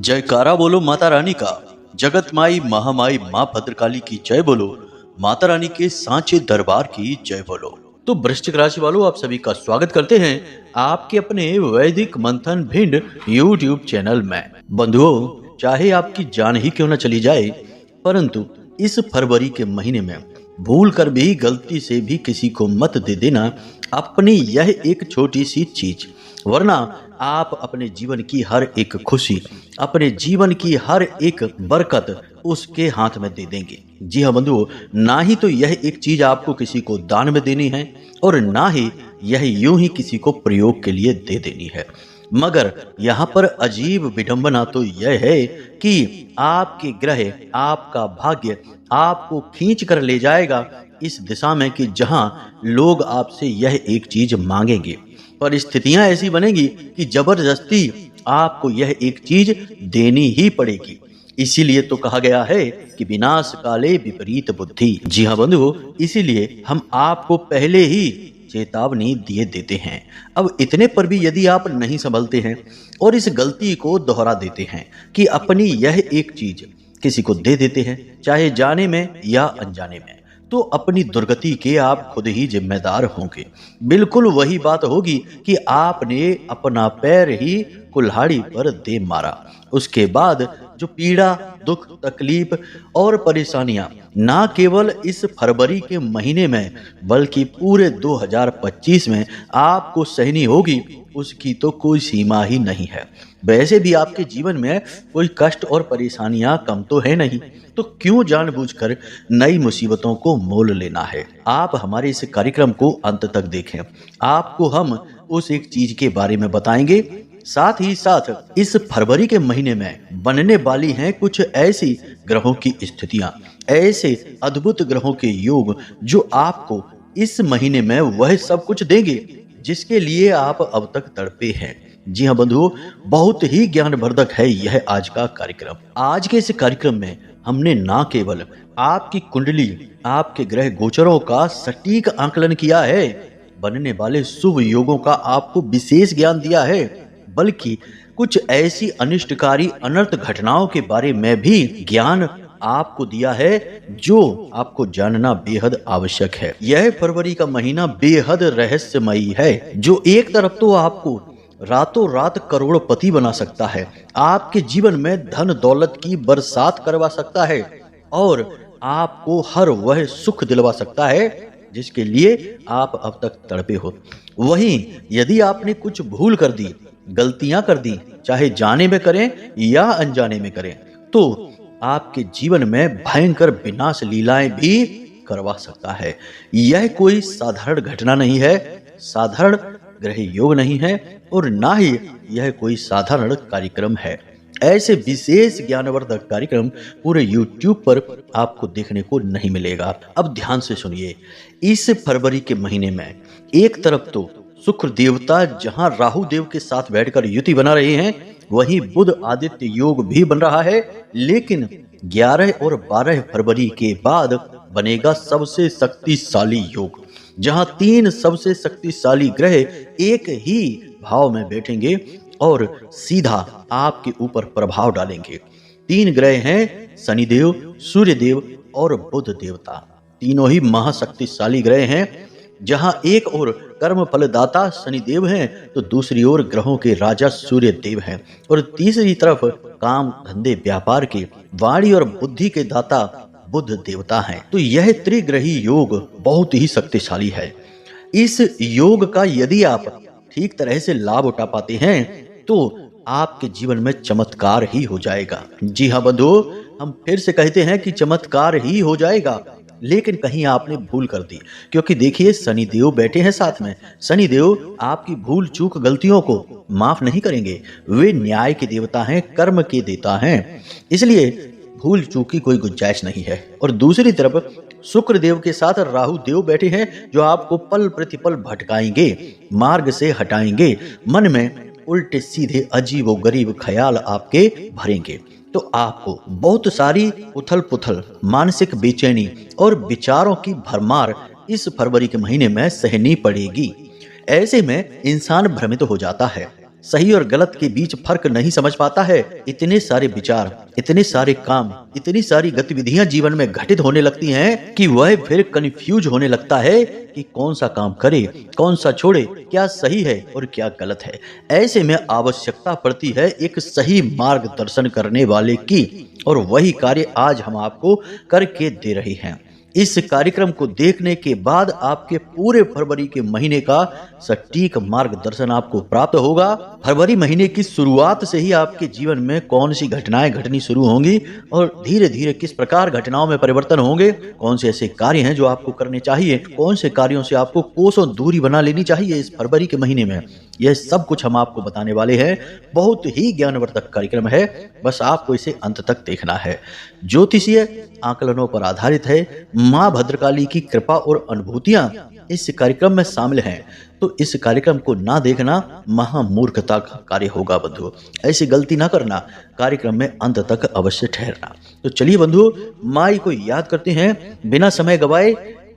जयकारा बोलो माता रानी का। जगत माई महामाई माँ भद्रकाली की जय बोलो। माता रानी के सांचे दरबार की जय बोलो। तो वृश्चिक राशि वालों, आप सभी का स्वागत करते हैं आपके अपने वैदिक मंथन भिंड यूट्यूब चैनल में। बंधुओं, चाहे आपकी जान ही क्यों न चली जाए, परंतु इस फरवरी के महीने में भूल कर भी गलती से भी किसी को मत दे देना अपनी यह एक छोटी सी चीज, वरना आप अपने जीवन की हर एक खुशी, अपने जीवन की हर एक बरकत उसके हाथ में दे देंगे। जी हाँ बंधुओं, ना ही तो यह एक चीज आपको किसी को दान में देनी है और ना ही यह यूं ही किसी को प्रयोग के लिए दे देनी है। मगर यहाँ पर अजीब विडंबना तो यह है कि आपके ग्रह, आपका भाग्य आपको खींच कर ले जाएगा इस दिशा में कि जहां लोग आपसे यह एक चीज मांगेंगे, पर स्थितियां ऐसी बनेगी कि जबरदस्ती आपको यह एक चीज देनी ही पड़ेगी। इसीलिए तो कहा गया है कि विनाश काले विपरीत बुद्धि। जी हाँ बंधुओं, इसीलिए हम आपको पहले ही चेतावनी दिए देते हैं। अब इतने पर भी यदि आप नहीं संभलते हैं और इस गलती को दोहरा देते हैं कि अपनी यह एक चीज किसी को दे देते हैं, चाहे जाने में या अनजाने में, तो अपनी दुर्गति के आप खुद ही जिम्मेदार होंगे। बिल्कुल वही बात होगी कि आपने अपना पैर ही कुल्हाड़ी पर दे मारा। उसके बाद जो पीड़ा, दुख, तकलीफ और परेशानियां ना केवल इस फरवरी के महीने में बल्कि पूरे 2025 में आपको सहनी होगी, उसकी तो कोई सीमा ही नहीं है। वैसे भी आपके जीवन में कोई कष्ट और परेशानियां कम तो है नहीं, तो क्यों जानबूझकर नई मुसीबतों को मोल लेना है। आप हमारे इस कार्यक्रम को अंत तक देखें, आपको हम उस एक चीज के बारे में बताएंगे। साथ ही साथ इस फरवरी के महीने में बनने वाली हैं कुछ ऐसी ग्रहों की स्थितियां, ऐसे अद्भुत ग्रहों के योग जो आपको इस महीने में वह सब कुछ देंगे जिसके लिए आप अब तक तड़पे हैं। जी हाँ बंधुओं, बहुत ही ज्ञानवर्धक है यह आज का कार्यक्रम। आज के इस कार्यक्रम में हमने ना केवल आपकी कुंडली, आपके ग्रह गोचरों का सटीक आकलन किया है, बनने वाले शुभ योगों का आपको विशेष ज्ञान दिया है, बल्कि कुछ ऐसी अनिष्टकारी अनर्थ घटनाओं के बारे में भी ज्ञान आपको दिया है जो आपको जानना बेहद आवश्यक है। यह फरवरी का महीना बेहद रहस्यमयी है, जो एक तरफ तो आपको रातों रात करोड़पति बना सकता है, आपके जीवन में धन दौलत की बरसात करवा सकता है और आपको हर वह सुख दिलवा सकता है जिसके लिए आप अब तक तड़पे हो। वहीं यदि आपने कुछ भूल कर दी, गलतियां कर दी, चाहे जाने में करें या अनजाने में करें, तो आपके जीवन में भयंकर विनाश लीलाएं भी करवा सकता है। यह कोई साधारण घटना नहीं है, साधारण ग्रह योग नहीं है और ना ही यह कोई साधारण कार्यक्रम है। ऐसे विशेष ज्ञानवर्धक कार्यक्रम पूरे YouTube पर आपको देखने को नहीं मिलेगा। अब ध्यान से सुनिए, इस फरवरी के महीने में एक तरफ तो शुक्र देवता जहां राहु देव के साथ बैठकर युति बना रहे हैं, वहीं बुध आदित्य योग भी बन रहा है, लेकिन 11 और 12 फरवरी के बाद बनेगा सबसे शक्तिशाली योग, जहां 3 सबसे शक्तिशाली ग्रह एक ही भाव में बैठेंगे और सीधा आपके ऊपर प्रभाव डालेंगे। 3 ग्रह हैं शनिदेव, सूर्यदेव और बुध देवता। तीनों ही महाशक्तिशाली ग्रह हैं, जहां एक और कर्म फलदाता शनिदेव हैं तो दूसरी ओर ग्रहों के राजा सूर्य देव हैं और तीसरी तरफ काम धंधे व्यापार के, वाणी और बुद्धि के दाता बुध देवता हैं। तो यह त्रिग्रही योग बहुत ही शक्तिशाली है। इस योग का यदि आप ठीक तरह से लाभ उठा पाते हैं तो आपके जीवन में चमत्कार ही हो जाएगा। जी हाँ बंधुओं, हम फिर से कहते हैं कि चमत्कार ही हो जाएगा, लेकिन कहीं आपने भूल कर दी, क्योंकि देखिए शनिदेव बैठे हैं साथ में। शनिदेव आपकी भूल चूक गलतियों को माफ नहीं करेंगे, वे न्याय के देवता हैं, कर्म के देवता हैं, इसलिए भूल चूक की कोई गुंजाइश नहीं है। और दूसरी तरफ शुक्र देव के साथ राहु देव बैठे हैं, जो आपको पल प्रतिपल भटकाएंगे, मार्ग से हटाएंगे, मन में उल्टे सीधे अजीब और गरीब ख्याल आपके भरेंगे, तो आपको बहुत सारी उथल पुथल, मानसिक बेचैनी और विचारों की भरमार इस फरवरी के महीने में सहनी पड़ेगी। ऐसे में इंसान भ्रमित हो जाता है, सही और गलत के बीच फर्क नहीं समझ पाता है, इतने सारे विचार, इतने सारे काम, इतनी सारी गतिविधियां जीवन में घटित होने लगती हैं कि वह फिर कंफ्यूज होने लगता है कि कौन सा काम करे, कौन सा छोड़े, क्या सही है और क्या गलत है। ऐसे में आवश्यकता पड़ती है एक सही मार्गदर्शन करने वाले की, और वही कार्य आज हम आपको करके दे रहे हैं। इस कार्यक्रम को देखने के बाद आपके पूरे फरवरी के महीने का सटीक मार्गदर्शन आपको प्राप्त होगा। फरवरी महीने की शुरुआत से ही आपके जीवन में कौन सी घटनाएं घटनी शुरू होंगी और धीरे धीरे किस प्रकार घटनाओं में परिवर्तन होंगे, कौन से ऐसे कार्य हैं जो आपको करने चाहिए, कौन से कार्यों से आपको कोसों दूरी बना लेनी चाहिए इस फरवरी के महीने में, यह सब कुछ हम आपको बताने वाले हैं। बहुत ही ज्ञानवर्धक कार्यक्रम है, बस आपको इसे अंत तक देखना है। ज्योतिषीय आकलनों पर आधारित है। मां भद्रकाली की कृपा और अनुभूतियां इस कार्यक्रम में शामिल हैं, तो इस कार्यक्रम को ना देखना महामूर्खता का कार्य होगा बंधु। ऐसी गलती ना करना, कार्यक्रम में अंत तक अवश्य ठहरना। तो चलिए बंधु, माई को याद करते हैं, बिना समय गवाए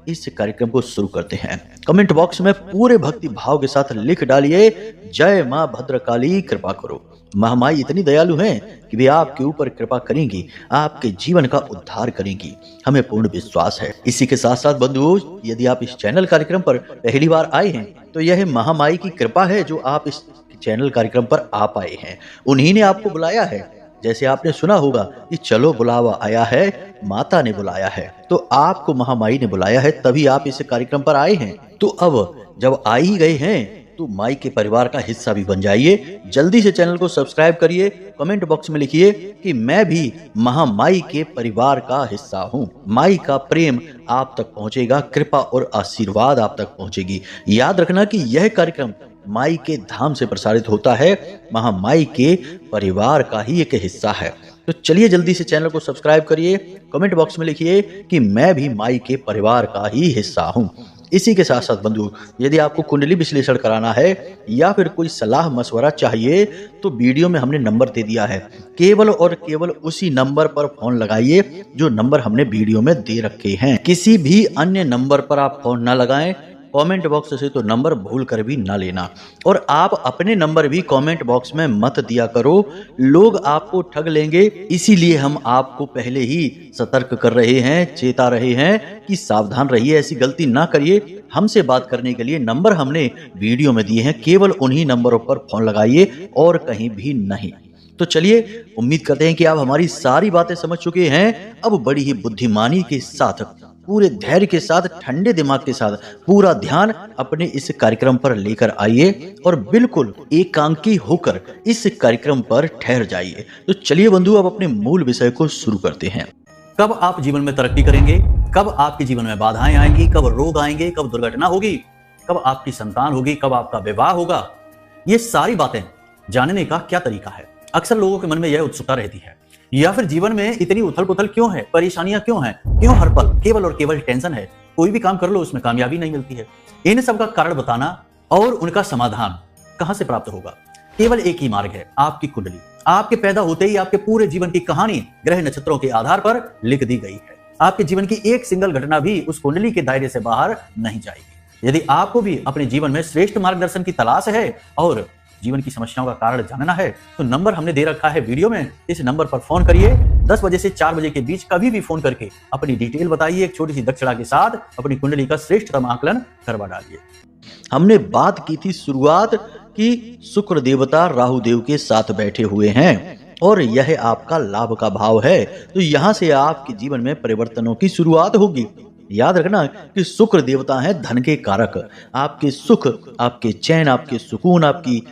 इस कार्यक्रम को शुरू करते हैं। कमेंट बॉक्स में पूरे भक्ति भाव के साथ लिख डालिए, जय मां भद्रकाली कृपा करो। महामाई इतनी दयालु हैं कि वे आपके ऊपर कृपा करेंगी, आपके जीवन का उद्धार करेंगी, हमें पूर्ण विश्वास है। इसी के साथ साथ बंधुओं, यदि आप इस चैनल कार्यक्रम पर पहली बार आए हैं तो यह महामाई की कृपा है जो आप इस चैनल कार्यक्रम पर आ पाए हैं। उन्हीं ने आपको बुलाया है। जैसे आपने सुना होगा कि चलो बुलावा आया है, माता ने बुलाया है, तो आपको महामाई ने बुलाया है, तभी आप इस कार्यक्रम पर आए हैं। तो अब जब आ ही गए हैं तो माई के परिवार का हिस्सा भी बन जाइए। जल्दी से चैनल को सब्सक्राइब करिए, कमेंट बॉक्स में लिखिए कि मैं भी महामाई के परिवार का हिस्सा हूँ। माई का प्रेम आप तक पहुंचेगा, कृपा और आशीर्वाद आप तक पहुंचेगी। याद रखना कि यह कार्यक्रम माई के धाम से प्रसारित होता है, महामाई के परिवार का ही एक हिस्सा है। तो चलिए जल्दी से चैनल को सब्सक्राइब करिए, कमेंट बॉक्स में लिखिए कि मैं भी माई के परिवार का ही हिस्सा हूँ। इसी के साथ साथ बंधु, यदि आपको कुंडली विश्लेषण कराना है या फिर कोई सलाह मशवरा चाहिए तो वीडियो में हमने नंबर दे दिया है, केवल और केवल उसी नंबर पर फोन लगाइए जो नंबर हमने वीडियो में दे रखे हैं। किसी भी अन्य नंबर पर आप फोन ना लगाएं। कमेंट बॉक्स से तो नंबर भूल कर भी ना लेना, और आप अपने नंबर भी कमेंट बॉक्स में मत दिया करो, लोग आपको ठग लेंगे। इसीलिए हम आपको पहले ही सतर्क कर रहे हैं, चेता रहे हैं कि सावधान रहिए, ऐसी गलती ना करिए। हमसे बात करने के लिए नंबर हमने वीडियो में दिए हैं, केवल उन्हीं नंबरों पर फोन लगाइए और कहीं भी नहीं। तो चलिए, उम्मीद करते हैं कि आप हमारी सारी बातें समझ चुके हैं। अब बड़ी ही बुद्धिमानी के साथ, पूरे धैर्य के साथ, ठंडे दिमाग के साथ पूरा ध्यान अपने इस कार्यक्रम पर लेकर आइए और बिल्कुल एकांकी होकर इस कार्यक्रम पर ठहर जाइए। तो चलिए बंधु, अब अपने मूल विषय को शुरू करते हैं। कब आप जीवन में तरक्की करेंगे, कब आपके जीवन में बाधाएं आएंगी, कब रोग आएंगे, कब दुर्घटना होगी, कब आपकी संतान होगी, कब आपका विवाह होगा, ये सारी बातें जानने का क्या तरीका है? अक्सर लोगों के मन में यह उत्सुकता रहती है। या फिर जीवन में इतनी उथल पुथल क्यों है, परेशानियां क्यों हैं, क्यों हर पल केवल और केवल टेंशन है, कोई भी काम कर लो उसमें कामयाबी नहीं मिलती है। इन सब का कारण बताना और उनका समाधान कहां से प्राप्त होगा? केवल एक ही मार्ग है, आपकी कुंडली। आपके पैदा होते ही आपके पूरे जीवन की कहानी ग्रह नक्षत्रों के आधार पर लिख दी गई है। आपके जीवन की एक सिंगल घटना भी उस कुंडली के दायरे से बाहर नहीं जाएगी। यदि आपको भी अपने जीवन में श्रेष्ठ मार्गदर्शन की तलाश है और जीवन की समस्याओं का कारण जानना है, तो नंबर हमने दे रखा है वीडियो में। इस नंबर पर फोन करिए। 10 बजे से 4 बजे के बीच कभी भी फोन करके अपनी डिटेल बताइए। एक छोटी सी दक्षिणा के साथ अपनी कुंडली का श्रेष्ठतम आकलन करवा डालिए। हमने बात की थी शुरुआत कि शुक्र देवता राहु देव के साथ बैठे हुए हैं और यह आपका लाभ का भाव है, तो यहाँ से आपके जीवन में परिवर्तनों की शुरुआत होगी। याद रखना कि शुक्र देवता है धन के कारक, आपके सुख, आपके चैन, आपके सुकून, आपकी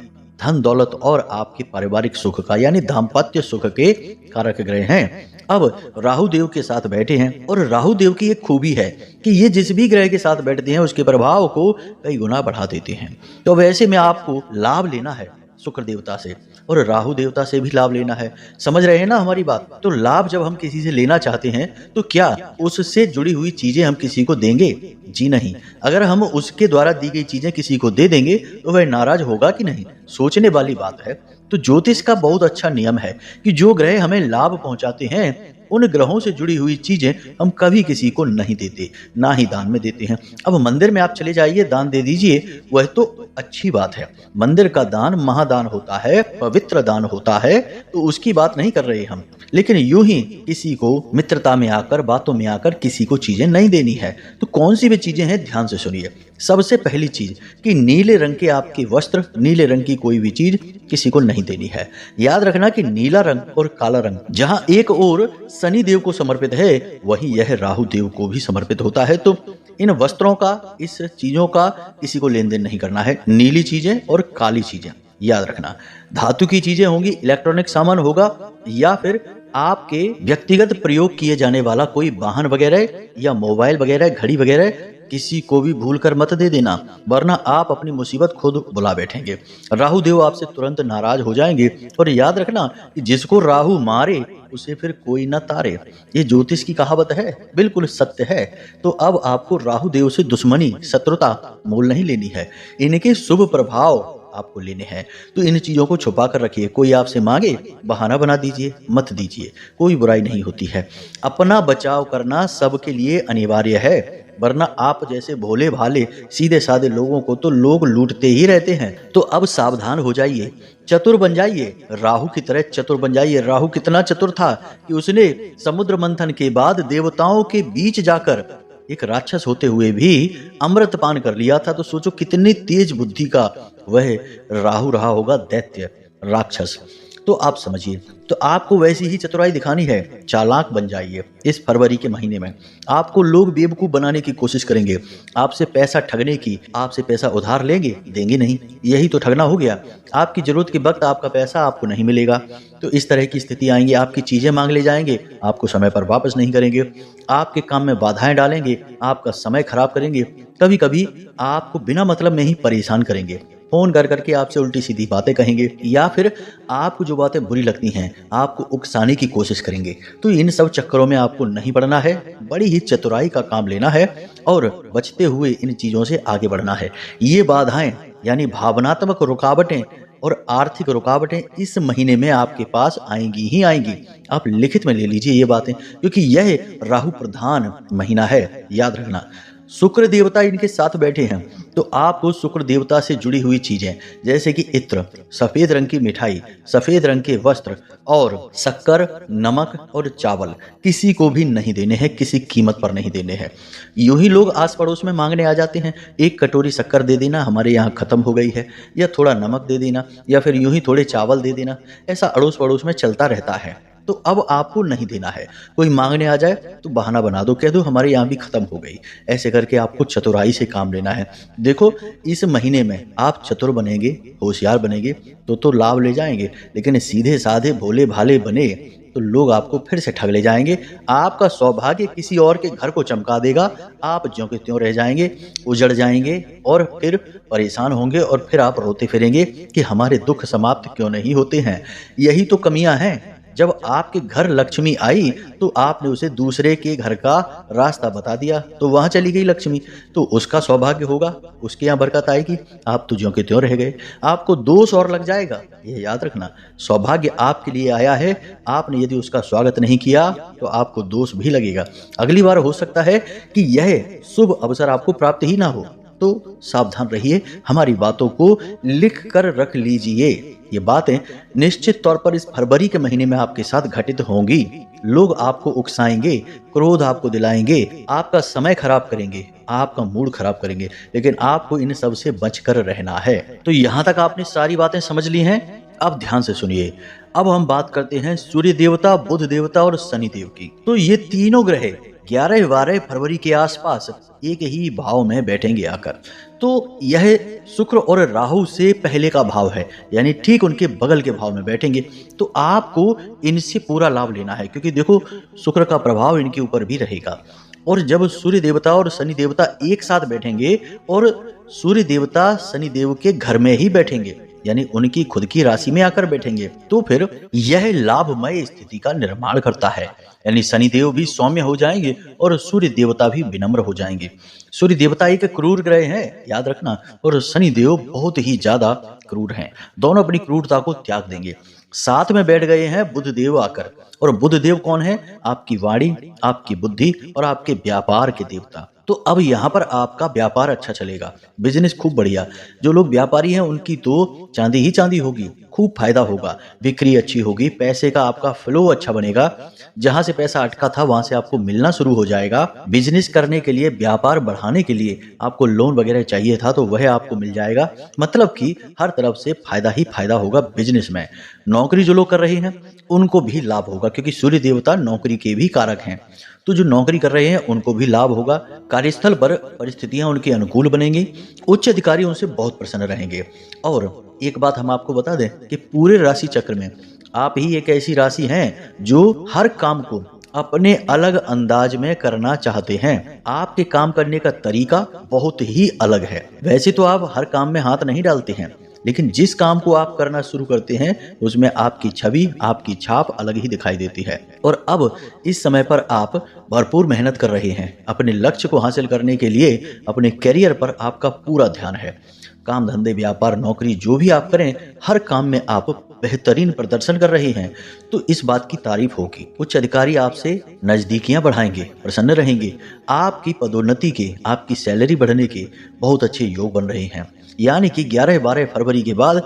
धन दौलत और आपके पारिवारिक सुख का यानी दाम्पत्य सुख के कारक ग्रह हैं। अब राहु देव के साथ बैठे हैं और राहु देव की एक खूबी है कि ये जिस भी ग्रह के साथ बैठते हैं उसके प्रभाव को कई गुना बढ़ा देते हैं। तो वैसे में आपको लाभ लेना है शुक्र देवता से और राहु देवता से भी लाभ लेना है। समझ रहे हैं ना हमारी बात? तो लाभ जब हम किसी से लेना चाहते हैं तो क्या उससे जुड़ी हुई चीजें हम किसी को देंगे? जी नहीं। अगर हम उसके द्वारा दी गई चीजें किसी को दे देंगे तो वह नाराज होगा कि नहीं? सोचने वाली बात है। तो ज्योतिष का बहुत अच्छा नियम है कि जो ग्रह हमें लाभ पहुंचाते हैं उन ग्रहों से जुड़ी हुई चीजें हम कभी किसी को नहीं देते, ना ही दान में देते हैं। अब मंदिर में आप चले जाइए, दान दे दीजिए, वह तो अच्छी बात है। मंदिर का दान महादान होता है, पवित्र दान होता है, तो उसकी बात नहीं कर रहे हम। लेकिन यूं ही किसी को मित्रता में आकर, बातों में आकर किसी को चीजें नहीं देनी है। तो कौन सी भी चीजें हैं, ध्यान से सुनिए। सबसे पहली चीज कि नीले रंग के आपके वस्त्र, नीले रंग की कोई भी चीज किसी को नहीं देनी है। याद रखना कि नीला रंग और काला रंग जहां एक ओर शनि देव को समर्पित है, वहीं यह राहु देव को भी समर्पित होता है। तो इन वस्त्रों का, इस चीजों का किसी को लेन देन नहीं करना है। नीली चीजें और काली चीजें याद रखना। धातु की चीजें होंगी, इलेक्ट्रॉनिक सामान होगा, या फिर आपके व्यक्तिगत प्रयोग किए जाने वाला कोई वाहन वगैरह या मोबाइल वगैरह, घड़ी वगैरह किसी को भी भूल कर मत दे देना, वरना आप अपनी मुसीबत खुद बुला बैठेंगे। राहु देव आपसे तुरंत नाराज हो जाएंगे। और याद रखना कि जिसको राहु मारे उसे फिर कोई न तारे, ये ज्योतिष की कहावत है, बिल्कुल सत्य है। तो अब आपको राहु देव से दुश्मनी, शत्रुता मोल नहीं लेनी है, इनके शुभ प्रभाव आपको लेने हैं। तो इन चीजों को छुपा कर रखिए। कोई आपसे मांगे, बहाना बना दीजिए, मत दीजिए, कोई बुराई नहीं होती है। अपना बचाव करना सबके लिए अनिवार्य है, वरना आप जैसे भोले भाले सीधे साधे लोगों को तो लोग लूटते ही रहते हैं। तो अब सावधान हो जाइए, चतुर बन जाइए, राहु की तरह चतुर बन जाइए। राहु कितना चतुर था कि उसने समुद्र मंथन के बाद देवताओं के बीच जाकर एक राक्षस होते हुए भी अमृत पान कर लिया था। तो सोचो कितनी तेज बुद्धि का वह राहु रहा होगा, दैत्य राक्षस। तो आप समझिए, तो आपको वैसी ही चतुराई दिखानी है, चालाक बन जाइए। इस फरवरी के महीने में आपको लोग बेवकूफ बनाने की कोशिश करेंगे, आपसे पैसा ठगने की, आपसे पैसा उधार लेंगे, देंगे नहीं, यही तो ठगना हो गया। आपकी जरूरत के वक्त आपका पैसा आपको नहीं मिलेगा। तो इस तरह की स्थिति आएंगी, आपकी चीजें मांग ले जाएंगे, आपको समय पर वापस नहीं करेंगे, आपके काम में बाधाएं डालेंगे, आपका समय खराब करेंगे, कभी कभी आपको बिना मतलब में ही परेशान करेंगे, फोन कर करके आपसे उल्टी सीधी बातें कहेंगे, या फिर आपको जो बातें बुरी लगती हैं आपको उकसाने की कोशिश करेंगे। तो इन सब चक्करों में आपको नहीं पड़ना है, बड़ी ही चतुराई का काम लेना है और बचते हुए इन चीजों से आगे बढ़ना है। ये बाधाएं यानी भावनात्मक रुकावटें और आर्थिक रुकावटें इस महीने में आपके पास आएंगी ही आएंगी। आप लिखित में ले लीजिए ये बातें, क्योंकि यह राहु प्रधान महीना है। याद रखना, शुक्र देवता इनके साथ बैठे हैं, तो आपको शुक्र देवता से जुड़ी हुई चीजें जैसे कि इत्र, सफेद रंग की मिठाई, सफेद रंग के वस्त्र और शक्कर, नमक और चावल किसी को भी नहीं देने हैं, किसी कीमत पर नहीं देने हैं। यूं ही लोग आस पड़ोस में मांगने आ जाते हैं, एक कटोरी शक्कर दे देना, हमारे यहाँ खत्म हो गई है, या थोड़ा नमक दे देना, या फिर यूं ही थोड़े चावल दे देना। ऐसा अड़ोस पड़ोस में चलता रहता है। तो अब आपको नहीं देना है। कोई मांगने आ जाए तो बहाना बना दो, कह दो हमारे यहाँ भी खत्म हो गई। ऐसे करके आपको चतुराई से काम लेना है। देखो, इस महीने में आप चतुर बनेंगे, होशियार बनेंगे तो लाभ ले जाएंगे, लेकिन सीधे साधे भोले भाले बने तो लोग आपको फिर से ठग ले जाएंगे। आपका सौभाग्य किसी और के घर को चमका देगा, आप ज्यों के त्यों रह जाएंगे, उजड़ जाएंगे और फिर परेशान होंगे, और फिर आप रोते फिरेंगे कि हमारे दुख समाप्त क्यों नहीं होते हैं। यही तो कमियां हैं। जब आपके घर लक्ष्मी आई तो आपने उसे दूसरे के घर का रास्ता बता दिया, तो वहां चली गई लक्ष्मी, तो उसका सौभाग्य होगा, उसके यहाँ बरकत आएगी, आप तो ज्यों के त्यों रह गए। आपको दोष और लग जाएगा, ये याद रखना। सौभाग्य आपके लिए आया है, आपने यदि उसका स्वागत नहीं किया तो आपको दोष भी लगेगा। अगली बार हो सकता है कि यह शुभ अवसर आपको प्राप्त ही ना हो। तो सावधान रहिए, हमारी बातों को लिख कर रख लीजिए। ये बातें निश्चित तौर पर इस फरवरी के महीने में आपके साथ घटित होंगी। लोग आपको उकसाएंगे, क्रोध आपको दिलाएंगे, आपका समय खराब करेंगे, आपका मूड खराब करेंगे, लेकिन आपको इन सब से बचकर रहना है। तो यहाँ तक आपने सारी बातें समझ ली हैं। अब ध्यान से सुनिए। अब हम बात करते हैं सूर्य देवता, बुध देवता और शनि देव की। तो ये तीनों ग्रह 11-12 फरवरी के आसपास एक ही भाव में बैठेंगे आकर। तो यह शुक्र और राहु से पहले का भाव है, यानी ठीक उनके बगल के भाव में बैठेंगे। तो आपको इनसे पूरा लाभ लेना है, क्योंकि देखो शुक्र का प्रभाव इनके ऊपर भी रहेगा। और जब सूर्य देवता और शनि देवता एक साथ बैठेंगे और सूर्य देवता शनि देव के घर में ही बैठेंगे, यानी उनकी खुद की राशि में आकर बैठेंगे, तो फिर यह लाभमय स्थिति का निर्माण करता है। यानी शनि देव भी सौम्य हो जाएंगे और सूर्य देवता भी विनम्र हो जाएंगे। सूर्य देवता एक क्रूर ग्रह है, याद रखना, और शनि देव बहुत ही ज्यादा क्रूर हैं। दोनों अपनी क्रूरता को त्याग देंगे। साथ में बैठ गए हैं बुध देव आकर, और बुध देव कौन है? आपकी वाणी, आपकी बुद्धि और आपके व्यापार के देवता। तो अब यहाँ पर आपका व्यापार अच्छा चलेगा, बिजनेस खूब बढ़िया। जो लोग व्यापारी हैं उनकी तो चांदी ही चांदी होगी, खूब फायदा होगा, बिक्री अच्छी होगी, पैसे का आपका फ्लो अच्छा बनेगा। जहां से पैसा अटका था वहां से आपको मिलना शुरू हो जाएगा। बिजनेस करने के लिए, व्यापार बढ़ाने के लिए आपको लोन वगैरह चाहिए था तो वह आपको मिल जाएगा। मतलब कि हर तरफ से फायदा ही फायदा होगा बिजनेस में। नौकरी जो लोग कर रहे हैं उनको भी लाभ होगा, क्योंकि सूर्य देवता नौकरी के भी कारक हैं। तो जो नौकरी कर रहे हैं उनको भी लाभ होगा। कार्यस्थल पर परिस्थितियां उनके अनुकूल बनेंगी। उच्च अधिकारी उनसे बहुत प्रसन्न रहेंगे। और एक बात हम आपको बता दें कि पूरे राशि चक्र में आप ही एक ऐसी राशि हैं जो हर काम को अपने अलग अंदाज में करना चाहते हैं। आपके काम करने का तरीका बहुत ही अलग है। वैसे तो आप हर काम में हाथ नहीं डालते हैं, लेकिन जिस काम को आप करना शुरू करते हैं उसमें आपकी छवि, आपकी छाप अलग ही दिखाई देती है। और अब इस समय पर आप भरपूर मेहनत कर रहे हैं। अपने लक्ष्य को हासिल करने के लिए अपने करियर पर आपका पूरा ध्यान है। काम धंधे, व्यापार, नौकरी जो भी आप करें, हर काम में आप बेहतरीन प्रदर्शन कर रहे हैं, तो इस बात की तारीफ होगी। उच्च अधिकारी आपसे नजदीकियां बढ़ाएंगे, प्रसन्न रहेंगे। आपकी पदोन्नति के, आपकी सैलरी बढ़ने के बहुत अच्छे योग बन रहे हैं। यानी कि 11-12 फरवरी के बाद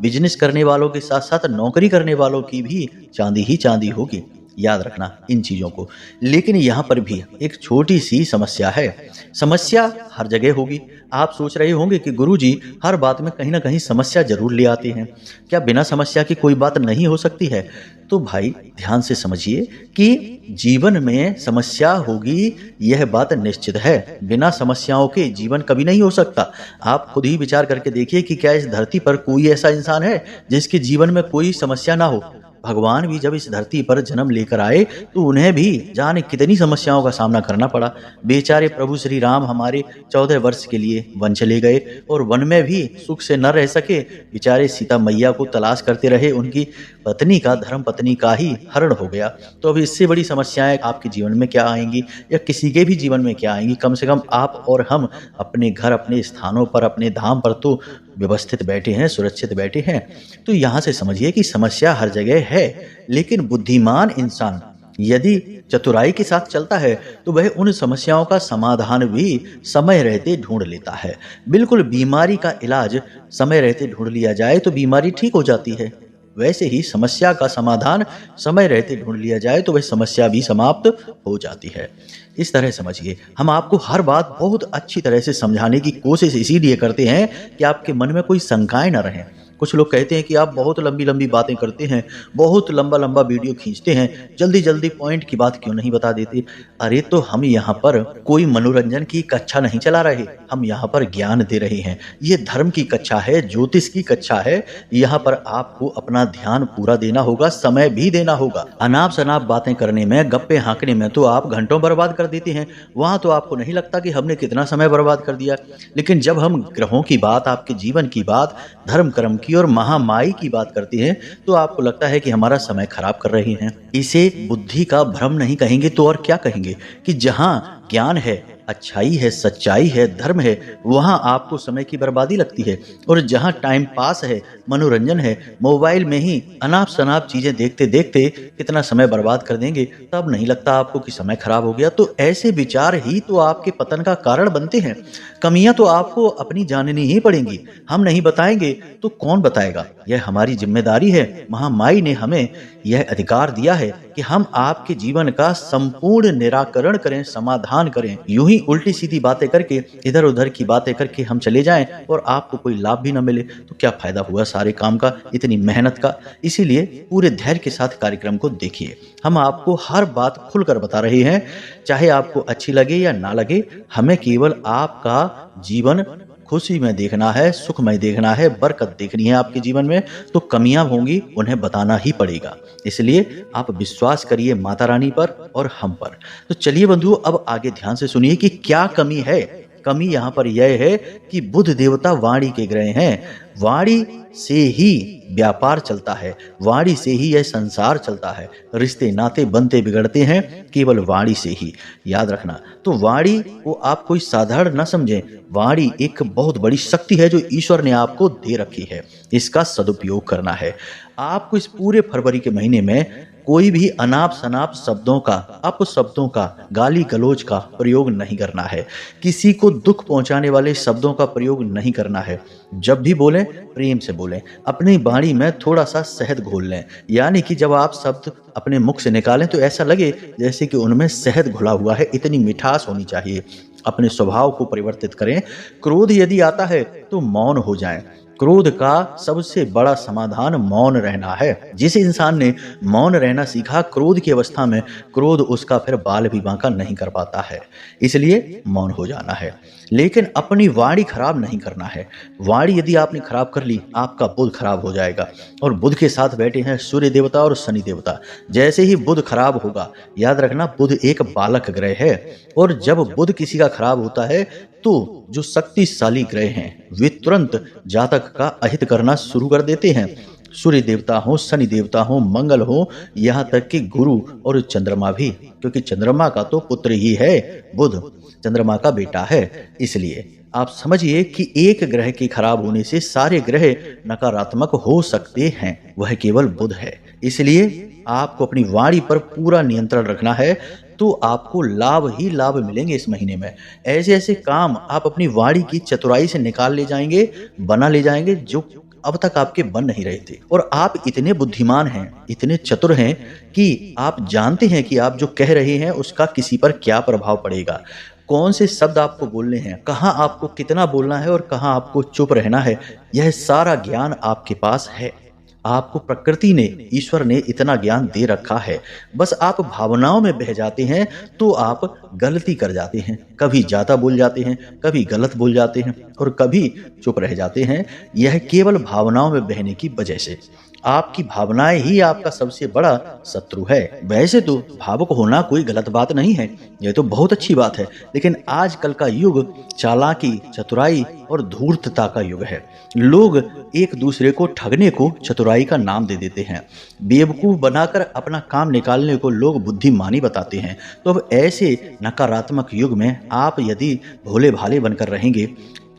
बिजनेस करने वालों के साथ साथ नौकरी करने वालों की भी चांदी ही चांदी होगी। याद रखना इन चीजों को। लेकिन यहाँ पर भी एक छोटी सी समस्या है। समस्या हर जगह होगी। आप सोच रहे होंगे कि गुरुजी हर बात में कहीं ना कहीं समस्या जरूर ले आते हैं, क्या बिना समस्या की कोई बात नहीं हो सकती है? तो भाई ध्यान से समझिए कि जीवन में समस्या होगी, यह बात निश्चित है। बिना समस्याओं के जीवन कभी नहीं हो सकता। आप खुद ही विचार करके देखिए कि क्या इस धरती पर कोई ऐसा इंसान है जिसके जीवन में कोई समस्या ना हो। भगवान भी जब इस धरती पर जन्म लेकर आए तो उन्हें भी जाने कितनी समस्याओं का सामना करना पड़ा। बेचारे प्रभु श्री राम हमारे 14 वर्ष के लिए वन चले गए और वन में भी सुख से न रह सके। बेचारे सीता मैया को तलाश करते रहे, उनकी पत्नी का, धर्म पत्नी का ही हरण हो गया। तो अब इससे बड़ी समस्याएं आपके जीवन में क्या आएंगी या किसी के भी जीवन में क्या आएंगी? कम से कम आप और हम अपने घर, अपने स्थानों पर, अपने धाम पर तो व्यवस्थित बैठे हैं, सुरक्षित बैठे हैं। तो यहाँ से समझिए कि समस्या हर जगह है, लेकिन बुद्धिमान इंसान यदि चतुराई के साथ चलता है तो वह उन समस्याओं का समाधान भी समय रहते ढूंढ लेता है। बिल्कुल बीमारी का इलाज समय रहते ढूंढ लिया जाए तो बीमारी ठीक हो जाती है, वैसे ही समस्या का समाधान समय रहते ढूंढ लिया जाए तो वह समस्या भी समाप्त हो जाती है। इस तरह समझिए, हम आपको हर बात बहुत अच्छी तरह से समझाने की कोशिश इसीलिए करते हैं कि आपके मन में कोई शंकाएं न रहें। कुछ लोग कहते हैं कि आप बहुत लंबी लंबी बातें करते हैं, बहुत लंबा लंबा वीडियो खींचते हैं, जल्दी जल्दी पॉइंट की बात क्यों नहीं बता देते? अरे तो हम यहाँ पर कोई मनोरंजन की कक्षा नहीं चला रहे, हम यहाँ पर ज्ञान दे रहे हैं। ये धर्म की कक्षा है, ज्योतिष की कक्षा है। यहाँ पर आपको अपना ध्यान पूरा देना होगा, समय भी देना होगा। अनाप शनाप बातें करने में, गप्पे हाँकने में तो आप घंटों बर्बाद कर देते हैं। वहां तो आपको नहीं लगता कि हमने कितना समय बर्बाद कर दिया। लेकिन जब हम ग्रहों की बात, आपके जीवन की बात, धर्म कर्म की और महामाई की बात करते हैं तो आपको लगता है कि हमारा समय खराब कर रहे हैं। इसे बुद्धि का भ्रम नहीं कहेंगे तो और क्या कहेंगे? कि जहां ज्ञान है, अच्छाई है, सच्चाई है, धर्म है, वहां आपको समय की बर्बादी लगती है। और जहां टाइम पास है, मनोरंजन है, मोबाइल में ही अनाप शनाप चीजें देखते देखते कितना समय बर्बाद कर देंगे, तब नहीं लगता आपको कि समय खराब हो गया। तो ऐसे विचार ही तो आपके पतन का कारण बनते हैं। कमियां तो आपको अपनी जाननी ही पड़ेंगी। हम नहीं बताएंगे तो कौन बताएगा? यह हमारी जिम्मेदारी है। महामाई ने हमें यह अधिकार दिया है कि हम आपके जीवन का संपूर्ण निराकरण करें, समाधान करें। यूं ही उल्टी सीधी बातें करके, इधर उधर की बातें करके हम चले जाएं और आपको कोई लाभ भी न मिले तो क्या फायदा हुआ सारे काम का, इतनी मेहनत का? इसीलिए पूरे धैर्य के साथ कार्यक्रम को देखिए। हम आपको हर बात खुलकर बता रहे हैं, चाहे आपको अच्छी लगे या ना लगे। हमें केवल आपका जीवन खुशी में देखना है, सुखमय देखना है, बरकत देखनी है आपके जीवन में, तो कमियां होंगी, उन्हें बताना ही पड़ेगा। इसलिए आप विश्वास करिए माता रानी पर और हम पर। तो चलिए बंधुओं, अब आगे ध्यान से सुनिए कि क्या कमी है। कमी यहाँ पर यह है कि बुध देवता वाणी के ग्रह हैं। वाणी से ही व्यापार चलता है, वाणी से ही यह संसार चलता है। रिश्ते नाते बनते बिगड़ते हैं केवल वाणी से ही, याद रखना। तो वाणी को आप कोई साधारण न समझें। वाणी एक बहुत बड़ी शक्ति है जो ईश्वर ने आपको दे रखी है। इसका सदुपयोग करना है। आपको इस पूरे फरवरी के महीने में कोई भी अनाप शनाप शब्दों का, अपशब्दों का, गाली गलौज का प्रयोग नहीं करना है। किसी को दुख पहुंचाने वाले शब्दों का प्रयोग नहीं करना है। जब भी बोलें प्रेम से बोलें। अपनी वाणी में थोड़ा सा शहद घोल लें, यानी कि जब आप शब्द अपने मुख से निकालें तो ऐसा लगे जैसे कि उनमें शहद घुला हुआ है, इतनी मिठास होनी चाहिए। अपने स्वभाव को परिवर्तित करें। क्रोध यदि आता है तो मौन हो जाएं। क्रोध का सबसे बड़ा समाधान मौन रहना है। जिस इंसान ने मौन रहना सीखा, क्रोध की अवस्था में क्रोध उसका फिर बाल भी बांका नहीं कर पाता है। इसलिए मौन हो जाना है, लेकिन अपनी वाणी खराब नहीं करना है। वाणी यदि आपने खराब कर ली, आपका बुध खराब हो जाएगा। और बुध के साथ बैठे हैं सूर्य देवता और शनि देवता। जैसे ही बुध खराब होगा, याद रखना बुध एक बालक ग्रह है, और जब बुध किसी का खराब होता है तो जो शक्तिशाली ग्रह हैं वे तुरंत जातक का अहित करना शुरू कर देते हैं। सूर्य देवता हो, शनि देवता हो, मंगल हो, यहाँ तक कि गुरु और चंद्रमा भी, क्योंकि चंद्रमा का तो पुत्र ही है बुध, चंद्रमा का बेटा है। इसलिए आप समझिए कि एक ग्रह के खराब होने से सारे ग्रह नकारात्मक हो सकते हैं, वह केवल बुध है। इसलिए आपको अपनी वाणी पर पूरा नियंत्रण रखना है, तो आपको लाभ ही लाभ मिलेंगे इस महीने में। ऐसे ऐसे काम आप अपनी वाणी की चतुराई से निकाल ले जाएंगे, बना ले जाएंगे, जो अब तक आपके बन नहीं रहे थे। और आप इतने बुद्धिमान हैं, इतने चतुर हैं कि आप जानते हैं कि आप जो कह रहे हैं उसका किसी पर क्या प्रभाव पड़ेगा, कौन से शब्द आपको बोलने हैं, कहाँ आपको कितना बोलना है और कहाँ आपको चुप रहना है। यह सारा ज्ञान आपके पास है। आपको प्रकृति ने, ईश्वर ने इतना ज्ञान दे रखा है। बस आप भावनाओं में बह जाते हैं तो आप गलती कर जाते हैं। कभी ज्यादा बोल जाते हैं, कभी गलत बोल जाते हैं और कभी चुप रह जाते हैं। यह केवल भावनाओं में बहने की वजह से। आपकी भावनाएं ही आपका सबसे बड़ा शत्रु है। वैसे तो भावुक होना कोई गलत बात नहीं है, यह तो बहुत अच्छी बात है। लेकिन आजकल का युग चालाकी, चतुराई और धूर्तता का युग है। लोग एक दूसरे को ठगने को चतुराई का नाम दे देते हैं। बेवकूफ बनाकर अपना काम निकालने को लोग बुद्धिमानी बताते हैं। तो अब ऐसे नकारात्मक युग में आप यदि भोले भाले बनकर रहेंगे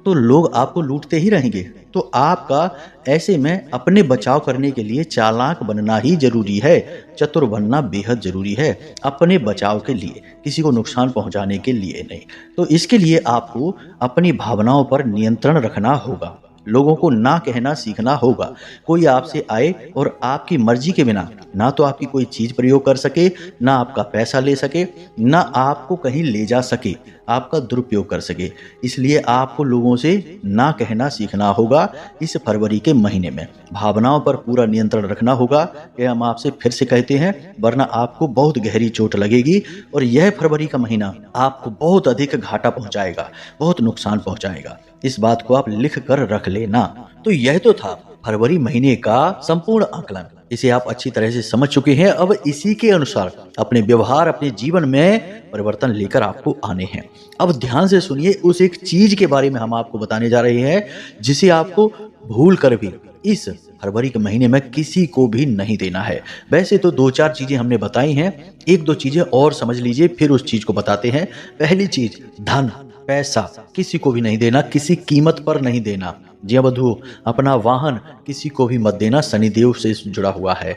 तो लोग आपको लूटते ही रहेंगे। तो आपका ऐसे में अपने बचाव करने के लिए चालाक बनना ही जरूरी है, चतुर बनना बेहद जरूरी है, अपने बचाव के लिए, किसी को नुकसान पहुंचाने के लिए नहीं। तो इसके लिए आपको अपनी भावनाओं पर नियंत्रण रखना होगा। लोगों को ना कहना सीखना होगा। कोई आपसे आए और आपकी मर्जी के बिना ना तो आपकी कोई चीज प्रयोग कर सके, ना आपका पैसा ले सके, ना आपको कहीं ले जा सके, आपका दुरुपयोग कर सके। इसलिए आपको लोगों से ना कहना सीखना होगा। इस फरवरी के महीने में भावनाओं पर पूरा नियंत्रण रखना होगा। यह हम आपसे फिर से कहते हैं, वरना आपको बहुत गहरी चोट लगेगी और यह फरवरी का महीना आपको बहुत अधिक घाटा पहुंचाएगा, बहुत नुकसान पहुंचाएगा। इस बात को आप लिख कर रख लेना। तो यह तो था फरवरी महीने का संपूर्ण आकलन। इसे आप अच्छी तरह से समझ चुके हैं। अब इसी के अनुसार अपने व्यवहार, अपने जीवन में परिवर्तन लेकर आपको आने हैं। अब ध्यान से सुनिए, उस एक चीज के बारे में हम आपको बताने जा रहे हैं जिसे आपको भूल कर भी इस फरवरी के महीने में किसी को भी नहीं देना है। वैसे तो 2-4 चीजें हमने बताई हैं, 1-2 चीजें और समझ लीजिए, फिर उस चीज को बताते हैं। पहली चीज, धन, पैसा किसी को भी नहीं देना, किसी कीमत पर नहीं देना। जी हाँ बंधुओं, अपना वाहन किसी को भी मत देना, शनिदेव से जुड़ा हुआ है।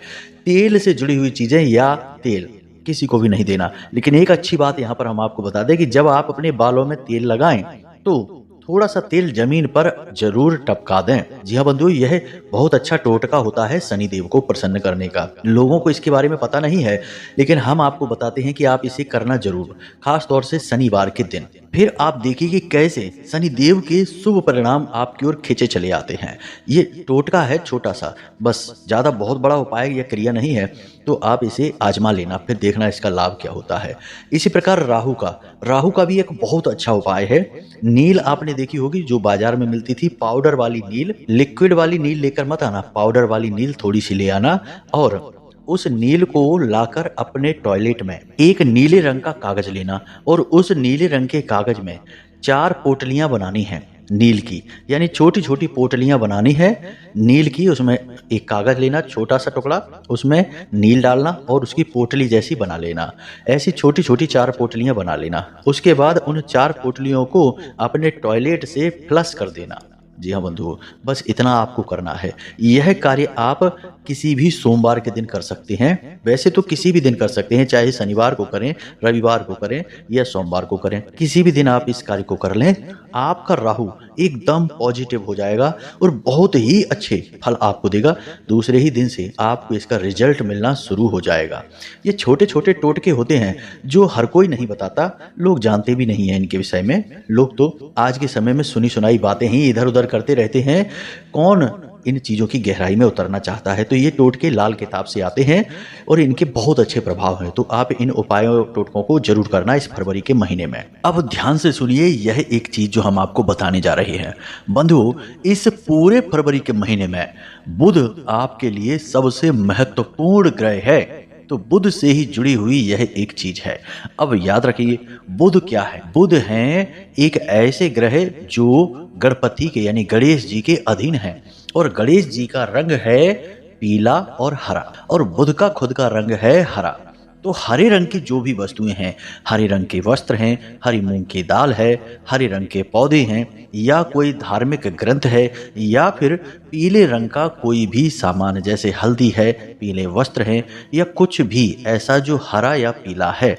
तेल से जुड़ी हुई चीजें या तेल किसी को भी नहीं देना। लेकिन एक अच्छी बात यहाँ पर हम आपको बता दें कि जब आप अपने बालों में तेल लगाएं तो थोड़ा सा तेल जमीन पर जरूर टपका दें। जी हाँ बंधुओं, यह बहुत अच्छा टोटका होता है शनिदेव को प्रसन्न करने का। लोगों को इसके बारे में पता नहीं है, लेकिन हम आपको बताते हैं कि आप इसे करना जरूर, खास तौर से शनिवार के दिन। फिर आप देखिए कि कैसे शनिदेव के शुभ परिणाम आपकी ओर खींचे चले आते हैं। ये टोटका है छोटा सा, बस ज़्यादा बहुत बड़ा उपाय या क्रिया नहीं है। तो आप इसे आजमा लेना, फिर देखना इसका लाभ क्या होता है। इसी प्रकार राहु का भी एक बहुत अच्छा उपाय है। नील आपने देखी होगी जो बाजार में मिलती थी, पाउडर वाली नील, लिक्विड वाली नील लेकर मत आना, पाउडर वाली नील थोड़ी सी ले आना। और उस नील को लाकर अपने टॉयलेट में एक नीले रंग का कागज लेना और उस नीले रंग के कागज में 4 पोटलियां बनानी है नील की, यानी छोटी छोटी पोटलियां बनानी है नील की। उसमें एक कागज लेना, छोटा सा टुकड़ा, उसमें नील डालना और उसकी पोटली जैसी बना लेना। ऐसी छोटी छोटी 4 पोटलियां बना लेना। उसके बाद उन 4 पोटलियों को अपने टॉयलेट से फ्लश कर देना। जी हाँ बंधुओं, बस इतना आपको करना है। यह कार्य आप किसी भी सोमवार के दिन कर सकते हैं। वैसे तो किसी भी दिन कर सकते हैं, चाहे शनिवार को करें, रविवार को करें या सोमवार को करें, किसी भी दिन आप इस कार्य को कर लें। आपका राहु एकदम पॉजिटिव हो जाएगा और बहुत ही अच्छे फल आपको देगा। दूसरे ही दिन से आपको इसका रिजल्ट मिलना शुरू हो जाएगा। ये छोटे छोटे टोटके होते हैं जो हर कोई नहीं बताता, लोग जानते भी नहीं हैं इनके विषय में। लोग तो आज के समय में सुनी सुनाई बातें ही इधर उधर करते रहते हैं, कौन इन चीज़ों की गहराई में उतरना चाहता है। तो ये टोटके लाल किताब से आते हैं और इनके बहुत अच्छे प्रभाव हैं। तो आप इन उपायों टोटकों को जरूर करना इस फरवरी के महीने में। अब ध्यान से सुनिए, यह एक चीज़ जो हम आपको बताने जा रहे हैं बंधुओं, इस पूरे फरवरी के महीने में बुध आपके लिए सबसे महत्वपूर्ण ग्रह है। तो बुध से ही जुड़ी हुई यह एक चीज है। अब याद रखिए, बुध क्या है? बुध हैं एक ऐसे ग्रह जो गणपति के यानी गणेश जी के अधीन है और गणेश जी का रंग है पीला और हरा और बुध का खुद का रंग है हरा। तो हरे रंग की जो भी वस्तुएं हैं, हरे रंग के वस्त्र हैं, हरी मूंग की दाल है, हरे रंग के पौधे हैं, या कोई धार्मिक ग्रंथ है, या फिर पीले रंग का कोई भी सामान जैसे हल्दी है, पीले वस्त्र हैं, या कुछ भी ऐसा जो हरा या पीला है,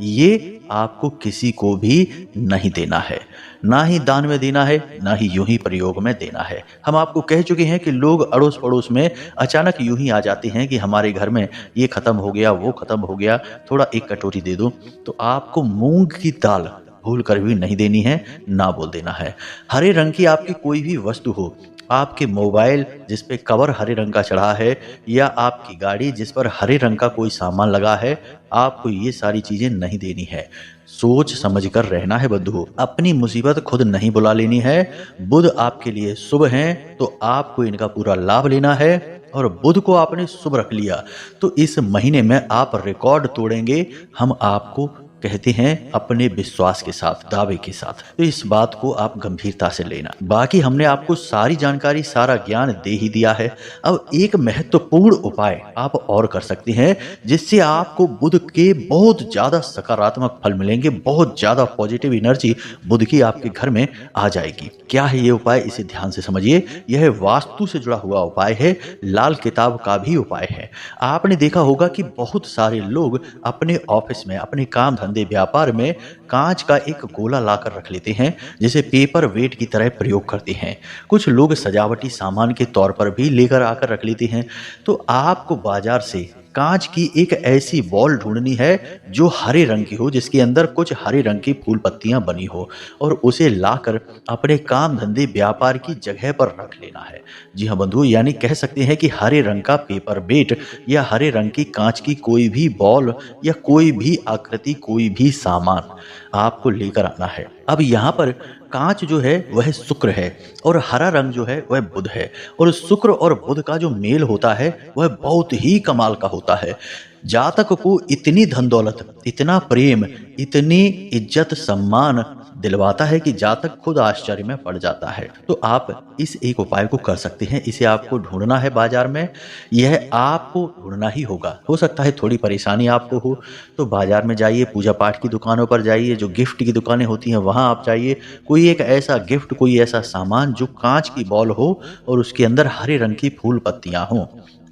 ये आपको किसी को भी नहीं देना है। ना ही दान में देना है, ना ही यूं ही प्रयोग में देना है। हम आपको कह चुके हैं कि लोग अड़ोस पड़ोस में अचानक यूं ही आ जाते हैं कि हमारे घर में ये खत्म हो गया, वो खत्म हो गया, थोड़ा एक कटोरी दे दो। तो आपको मूंग की दाल भूल कर भी नहीं देनी है, ना बोल देना है। हरे रंग की आपकी कोई भी वस्तु हो, आपके मोबाइल जिस पे कवर हरे रंग का चढ़ा है, या आपकी गाड़ी जिस पर हरे रंग का कोई सामान लगा है, आपको ये सारी चीजें नहीं देनी है। सोच समझ कर रहना है बंधुओं, अपनी मुसीबत खुद नहीं बुला लेनी है। बुध आपके लिए शुभ हैं, तो आपको इनका पूरा लाभ लेना है। और बुध को आपने शुभ रख लिया तो इस महीने में आप रिकॉर्ड तोड़ेंगे। हम आपको कहते हैं अपने विश्वास के साथ, दावे के साथ। तो इस बात को आप गंभीरता से लेना। बाकी हमने आपको सारी जानकारी, सारा ज्ञान दे ही दिया है। अब एक महत्वपूर्ण उपाय आप और कर सकते हैं जिससे आपको बुध के बहुत ज्यादा सकारात्मक फल मिलेंगे, बहुत ज्यादा पॉजिटिव एनर्जी बुध की आपके घर में आ जाएगी। क्या है ये उपाय? इसे ध्यान से समझिए। यह वास्तु से जुड़ा हुआ उपाय है, लाल किताब का भी उपाय है। आपने देखा होगा कि बहुत सारे लोग अपने ऑफिस में, अपने काम धंधे व्यापार में कांच का एक गोला लाकर रख लेते हैं, जिसे पेपर वेट की तरह प्रयोग करते हैं। कुछ लोग सजावटी सामान के तौर पर भी लेकर आकर रख लेते हैं। तो आपको बाजार से कांच की एक ऐसी बॉल ढूंढनी है जो हरे रंग की हो, जिसके अंदर कुछ हरे रंग की फूल पत्तियां बनी हो, और उसे लाकर अपने काम धंधे व्यापार की जगह पर रख लेना है। जी हाँ बंधु, यानी कह सकते हैं कि हरे रंग का पेपर वेट या हरे रंग की कांच की कोई भी बॉल या कोई भी आकृति, कोई भी सामान आपको लेकर आना है। अब यहाँ पर कांच जो है वह शुक्र है और हरा रंग जो है वह बुध है, और शुक्र और बुध का जो मेल होता है वह बहुत ही कमाल का होता है। जातक को इतनी धन दौलत, इतना प्रेम, इतनी इज्जत सम्मान दिलवाता है कि जातक खुद आश्चर्य में पड़ जाता है। तो आप इस एक उपाय को कर सकते हैं। इसे आपको ढूंढना है बाजार में, यह आपको ढूंढना ही होगा। हो सकता है थोड़ी परेशानी आपको हो तो बाजार में जाइए, पूजा पाठ की दुकानों पर जाइए, जो गिफ्ट की दुकानें होती हैं वहां आप जाइए। कोई एक ऐसा गिफ्ट, कोई ऐसा सामान जो कांच की बॉल हो और उसके अंदर हरे रंग की फूल पत्तियां हों,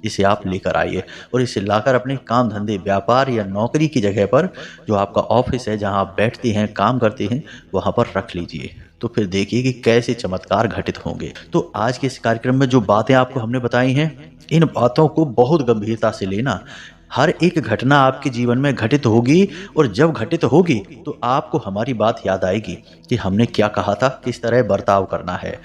इसे आप लेकर आइए और इसे लाकर अपने काम धंधे व्यापार या नौकरी की जगह पर, जो आपका ऑफिस है जहां आप बैठते हैं, काम करते हैं, वहां पर रख लीजिए। तो फिर देखिए कि कैसे चमत्कार घटित होंगे। तो आज के इस कार्यक्रम में जो बातें आपको हमने बताई हैं, इन बातों को बहुत गंभीरता से लेना। हर एक घटना आपके जीवन में घटित होगी और जब घटित होगी तो आपको हमारी बात याद आएगी कि हमने क्या कहा था, किस तरह बर्ताव करना है।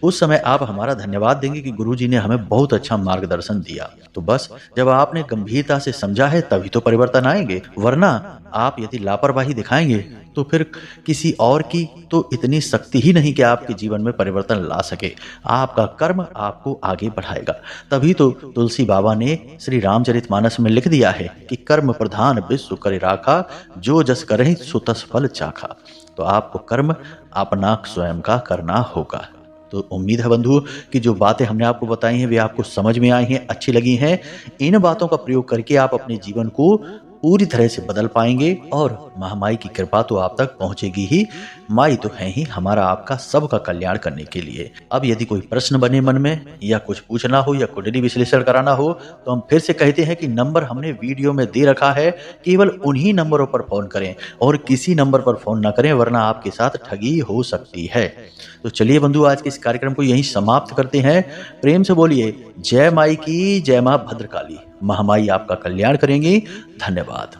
उस समय आप हमारा धन्यवाद देंगे कि गुरुजी ने हमें बहुत अच्छा मार्गदर्शन दिया। तो बस जब आपने गंभीरता से समझा है तभी तो परिवर्तन आएंगे, वरना आप यदि लापरवाही दिखाएंगे तो फिर किसी और की तो इतनी शक्ति ही नहीं कि आपके जीवन में परिवर्तन ला सके। आपका कर्म आपको आगे बढ़ाएगा। तभी तो तुलसी बाबा ने श्री रामचरितमानस में लिख दिया है कि कर्म प्रधान विश्व करे राखा, जो जस करहि सो तस फल चाखा। तो आपको कर्म अपना स्वयं का करना होगा। तो उम्मीद है बंधु कि जो बातें हमने आपको बताई हैं वे आपको समझ में आई हैं, अच्छी लगी हैं। इन बातों का प्रयोग करके आप अपने जीवन को पूरी तरह से बदल पाएंगे और महामाई की कृपा तो आप तक पहुंचेगी ही। माई तो है ही हमारा आपका सबका कल्याण करने के लिए। अब यदि कोई प्रश्न बने मन में या कुछ पूछना हो या कुंडली विश्लेषण कराना हो तो हम फिर से कहते हैं कि नंबर हमने वीडियो में दे रखा है, केवल उन्हीं नंबरों पर फोन करें और किसी नंबर पर फोन ना करें, वरना आपके साथ ठगी हो सकती है। तो चलिए बंधु, आज के इस कार्यक्रम को यहीं समाप्त करते हैं। प्रेम से बोलिए जय माई की, जय मां भद्रकाली। महामाई आपका कल्याण करेंगी। धन्यवाद।